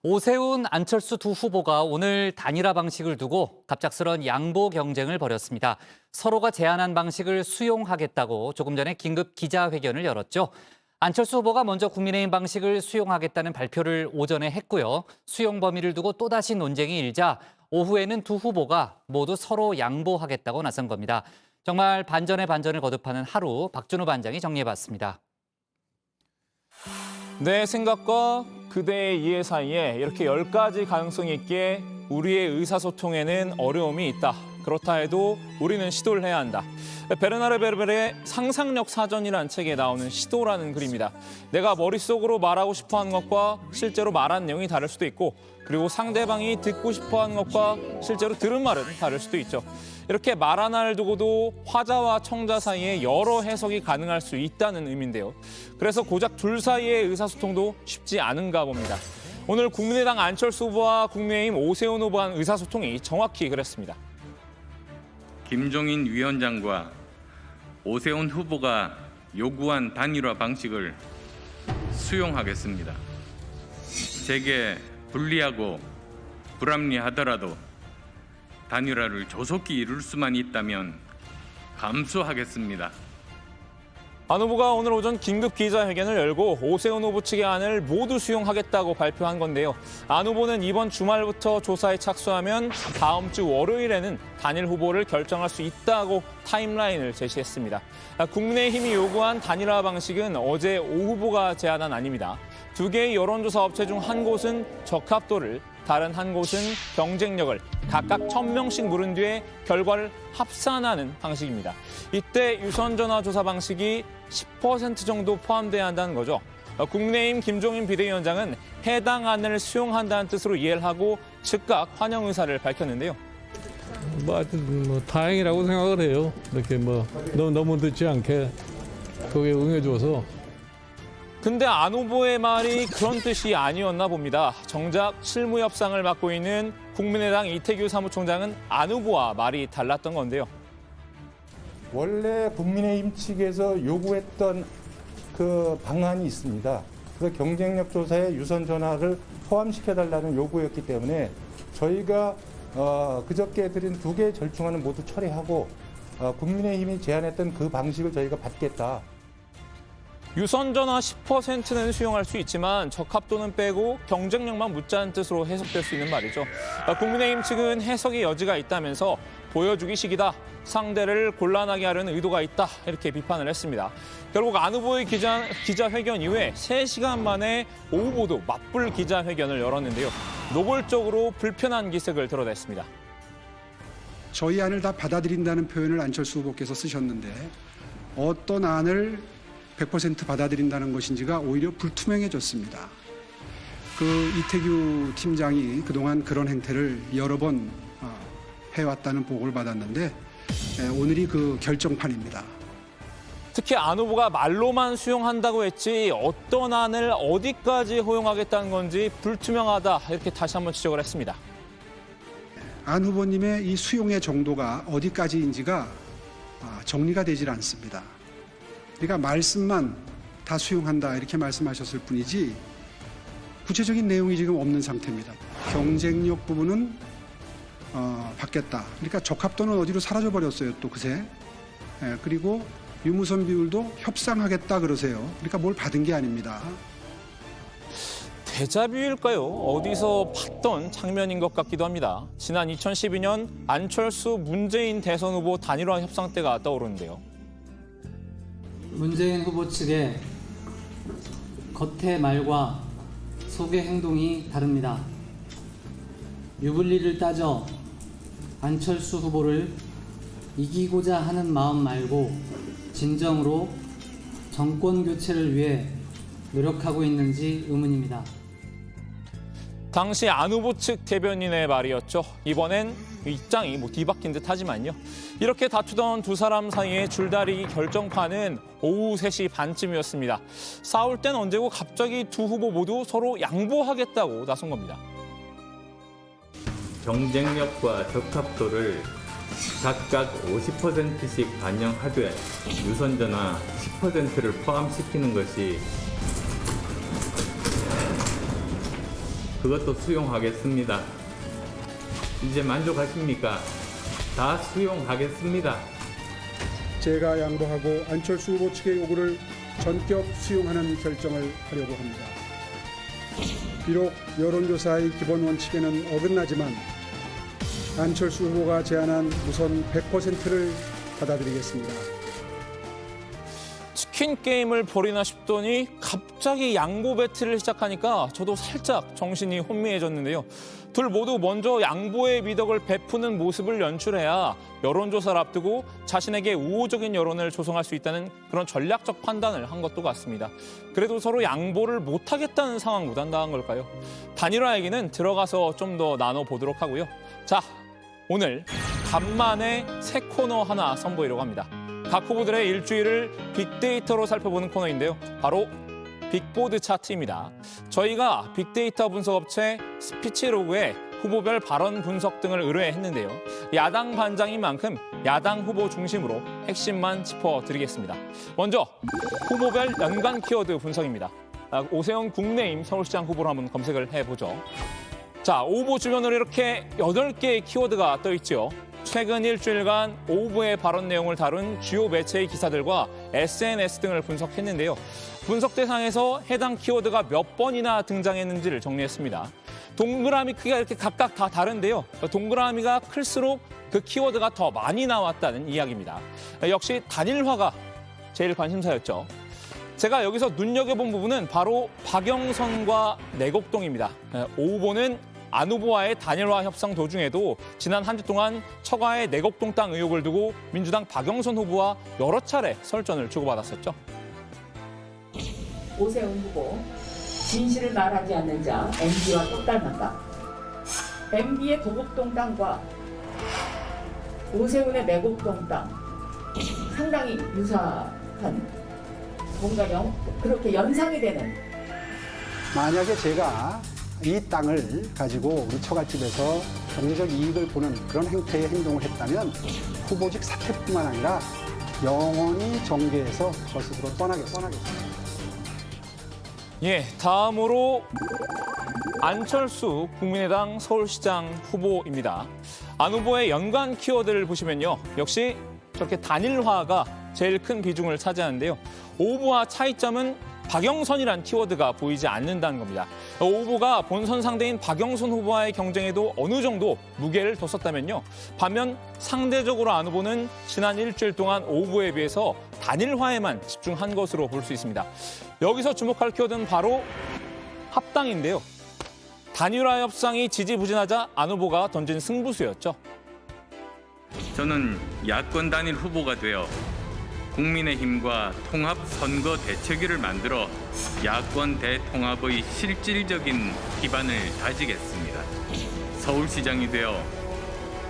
오세훈, 안철수 두 후보가 오늘 단일화 방식을 두고 갑작스런 양보 경쟁을 벌였습니다. 서로가 제안한 방식을 수용하겠다고 조금 전에 긴급 기자회견을 열었죠. 안철수 후보가 먼저 국민의힘 방식을 수용하겠다는 발표를 오전에 했고요. 수용 범위를 두고 또다시 논쟁이 일자 오후에는 두 후보가 모두 서로 양보하겠다고 나선 겁니다. 정말 반전의 반전을 거듭하는 하루, 박준호 반장이 정리해봤습니다. 내 생각과 그대의 이해 사이에 이렇게 10가지 가능성이 있기에 우리의 의사소통에는 어려움이 있다. 그렇다 해도 우리는 시도를 해야 한다. 베르나르 베르베르의 상상력 사전이라는 책에 나오는 시도라는 글입니다. 내가 머릿속으로 말하고 싶어하는 것과 실제로 말한 내용이 다를 수도 있고, 그리고 상대방이 듣고 싶어하는 것과 실제로 들은 말은 다를 수도 있죠. 이렇게 말 하나를 두고도 화자와 청자 사이에 여러 해석이 가능할 수 있다는 의미인데요. 그래서 고작 둘 사이의 의사소통도 쉽지 않은가 봅니다. 오늘 국민의당 안철수 후보와 국민의힘 오세훈 후보 간 의사소통이 정확히 그랬습니다. 김종인 위원장과 오세훈 후보가 요구한 단일화 방식을 수용하겠습니다. 제게 불리하고 불합리하더라도 단일화를 조속히 이룰 수만 있다면 감수하겠습니다. 안 후보가 오늘 오전 긴급 기자회견을 열고 오세훈 후보 측의 안을 모두 수용하겠다고 발표한 건데요. 안 후보는 이번 주말부터 조사에 착수하면 다음 주 월요일에는 단일 후보를 결정할 수 있다고 타임라인을 제시했습니다. 국민의힘이 요구한 단일화 방식은 어제 오 후보가 제안한 안입니다. 두 개의 여론조사 업체 중 한 곳은 적합도를, 다른 한 곳은 경쟁력을 각각 1,000명씩 물은 뒤에 결과를 합산하는 방식입니다. 이때 유선전화 조사 방식이 10% 정도 포함돼야 한다는 거죠. 국민의힘 김종인 비대위원장은 해당 안을 수용한다는 뜻으로 이해를 하고 즉각 환영 의사를 밝혔는데요. 하여튼 다행이라고 생각을 해요. 이렇게 너무 늦지 않게 거기에 응해줘서. 근데 안 후보의 말이 그런 뜻이 아니었나 봅니다. 정작 실무 협상을 맡고 있는 국민의당 이태규 사무총장은 안 후보와 말이 달랐던 건데요. 원래 국민의힘 측에서 요구했던 그 방안이 있습니다. 그래서 경쟁력 조사에 유선 전화를 포함시켜달라는 요구였기 때문에 저희가 그저께 드린 두 개의 절충안을 모두 철회하고 국민의힘이 제안했던 그 방식을 저희가 받겠다. 유선전화 10%는 수용할 수 있지만 적합도는 빼고 경쟁력만 묻자는 뜻으로 해석될 수 있는 말이죠. 국민의힘 측은 해석의 여지가 있다면서 보여주기 식이다, 상대를 곤란하게 하려는 의도가 있다, 이렇게 비판을 했습니다. 결국 안 후보의 기자회견 이후에 3시간 만에 오 후보도 맞불 기자회견을 열었는데요. 노골적으로 불편한 기색을 드러냈습니다. 저희 안을 다 받아들인다는 표현을 안철수 후보께서 쓰셨는데 어떤 안을 100% 받아들인다는 것인지가 오히려 불투명해졌습니다. 이태규 팀장이 그동안 그런 행태를 여러 번 해왔다는 보고를 받았는데 오늘이 그 결정판입니다. 특히 안 후보가 말로만 수용한다고 했지 어떤 안을 어디까지 허용하겠다는 건지 불투명하다, 이렇게 다시 한번 지적을 했습니다. 안 후보님의 이 수용의 정도가 어디까지인지가 정리가 되질 않습니다. 그러니까 말씀만 다 수용한다 이렇게 말씀하셨을 뿐이지 구체적인 내용이 지금 없는 상태입니다. 경쟁력 부분은 받겠다. 그러니까 적합도는 어디로 사라져버렸어요 또 그새. 그리고 유무선 비율도 협상하겠다 그러세요. 그러니까 뭘 받은 게 아닙니다. 데자뷰일까요? 어디서 봤던 장면인 것 같기도 합니다. 지난 2012년 안철수, 문재인 대선 후보 단일화 협상 때가 떠오르는데요. 문재인 후보 측의 겉의 말과 속의 행동이 다릅니다. 유불리를 따져 안철수 후보를 이기고자 하는 마음 말고 진정으로 정권 교체를 위해 노력하고 있는지 의문입니다. 당시 안 후보 측 대변인의 말이었죠. 이번엔 입장이 뒤바뀐 듯 하지만요. 이렇게 다투던 두 사람 사이의 줄다리기 결정판은 오후 3시 반쯤이었습니다. 싸울 땐 언제고 갑자기 두 후보 모두 서로 양보하겠다고 나선 겁니다. 경쟁력과 적합도를 각각 50%씩 반영하되 유선전화 10%를 포함시키는 것이 그것도 수용하겠습니다. 이제 만족하십니까? 다 수용하겠습니다. 제가 양보하고 안철수 후보 측의 요구를 전격 수용하는 결정을 하려고 합니다. 비록 여론조사의 기본 원칙에는 어긋나지만 안철수 후보가 제안한 우선 100%를 받아들이겠습니다. 치킨 게임을 벌이나 싶더니 갑자기 양보 배틀을 시작하니까 저도 살짝 정신이 혼미해졌는데요. 둘 모두 먼저 양보의 미덕을 베푸는 모습을 연출해야 여론조사를 앞두고 자신에게 우호적인 여론을 조성할 수 있다는 그런 전략적 판단을 한 것도 같습니다. 그래도 서로 양보를 못하겠다는 상황보단 나은 걸까요? 단일화 얘기는 들어가서 좀 더 나눠보도록 하고요. 자, 오늘 간만에 새 코너 하나 선보이려고 합니다. 각 후보들의 일주일을 빅데이터로 살펴보는 코너인데요. 바로 빅보드 차트입니다. 저희가 빅데이터 분석업체 스피치로그에 후보별 발언 분석 등을 의뢰했는데요. 야당 반장인 만큼 야당 후보 중심으로 핵심만 짚어드리겠습니다. 먼저 후보별 연관 키워드 분석입니다. 오세훈 국내임 서울시장 후보로 한번 검색을 해보죠. 자, 후보 주변으로 이렇게 8개의 키워드가 떠 있죠. 최근 일주일간 오 후보의 발언 내용을 다룬 주요 매체의 기사들과 SNS 등을 분석했는데요. 분석 대상에서 해당 키워드가 몇 번이나 등장했는지를 정리했습니다. 동그라미 크기가 이렇게 각각 다 다른데요. 동그라미가 클수록 그 키워드가 더 많이 나왔다는 이야기입니다. 역시 단일화가 제일 관심사였죠. 제가 여기서 눈여겨본 부분은 바로 박영선과 내곡동입니다. 오 후보는 안 후보와의 단일화 협상 도중에도 지난 한 주 동안 처가의 내곡동 땅 의혹을 두고 민주당 박영선 후보와 여러 차례 설전을 주고받았었죠. 오세훈 후보, 진실을 말하지 않는 자 MB와 똑 닮았다. MB의 도곡동 땅과 오세훈의 내곡동 땅 상당히 유사한 뭔가 그렇게 연상이 되는. 만약에 제가 이 땅을 가지고 우리 처갓집에서 경제적 이익을 보는 그런 행태의 행동을 했다면 후보직 사퇴뿐만 아니라 영원히 정계에서 저 스스로 떠나겠습니다. 예, 다음으로 안철수 국민의당 서울시장 후보입니다. 안 후보의 연관 키워드를 보시면요. 역시 저렇게 단일화가 제일 큰 비중을 차지하는데요. 오 후보와 차이점은 박영선이란 키워드가 보이지 않는다는 겁니다. 오 후보가 본선 상대인 박영선 후보와의 경쟁에도 어느 정도 무게를 뒀었다면요. 반면 상대적으로 안 후보는 지난 일주일 동안 오 후보에 비해서 단일화에만 집중한 것으로 볼 수 있습니다. 여기서 주목할 키워드는 바로 합당인데요. 단일화 협상이 지지부진하자 안 후보가 던진 승부수였죠. 저는 야권 단일 후보가 되어 국민의힘과 통합 선거 대책위를 만들어 야권 대통합의 실질적인 기반을 다지겠습니다. 서울시장이 되어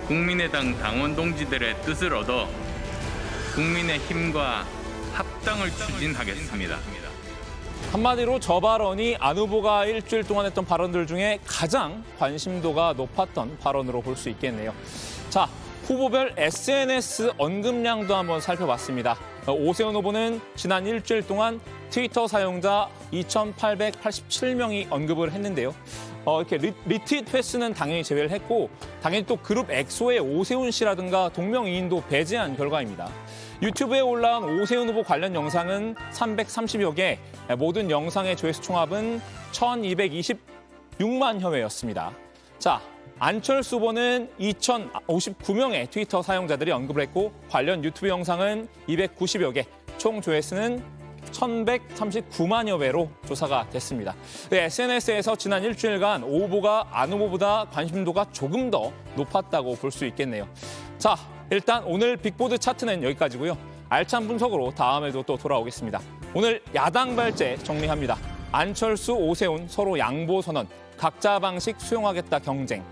국민의당 당원 동지들의 뜻을 얻어 국민의힘과 합당을 추진하겠습니다. 한마디로 저 발언이 안 후보가 일주일 동안 했던 발언들 중에 가장 관심도가 높았던 발언으로 볼 수 있겠네요. 자, 후보별 SNS 언급량도 한번 살펴봤습니다. 오세훈 후보는 지난 일주일 동안 트위터 사용자 2,887명이 언급을 했는데요. 이렇게 리트윗 횟수는 당연히 제외를 했고 당연히 또 그룹 엑소의 오세훈 씨라든가 동명이인도 배제한 결과입니다. 유튜브에 올라온 오세훈 후보 관련 영상은 330여 개, 모든 영상의 조회수 총합은 1,226만여 회였습니다. 자, 안철수 후보는 2,059명의 트위터 사용자들이 언급을 했고 관련 유튜브 영상은 290여 개, 총 조회수는 1,139만여 회로 조사가 됐습니다. SNS에서 지난 일주일간 오 후보가 안 후보보다 관심도가 조금 더 높았다고 볼 수 있겠네요. 자, 일단 오늘 빅보드 차트는 여기까지고요. 알찬 분석으로 다음에도 또 돌아오겠습니다. 오늘 야당 발제 정리합니다. 안철수, 오세훈 서로 양보 선언, 각자 방식 수용하겠다 경쟁.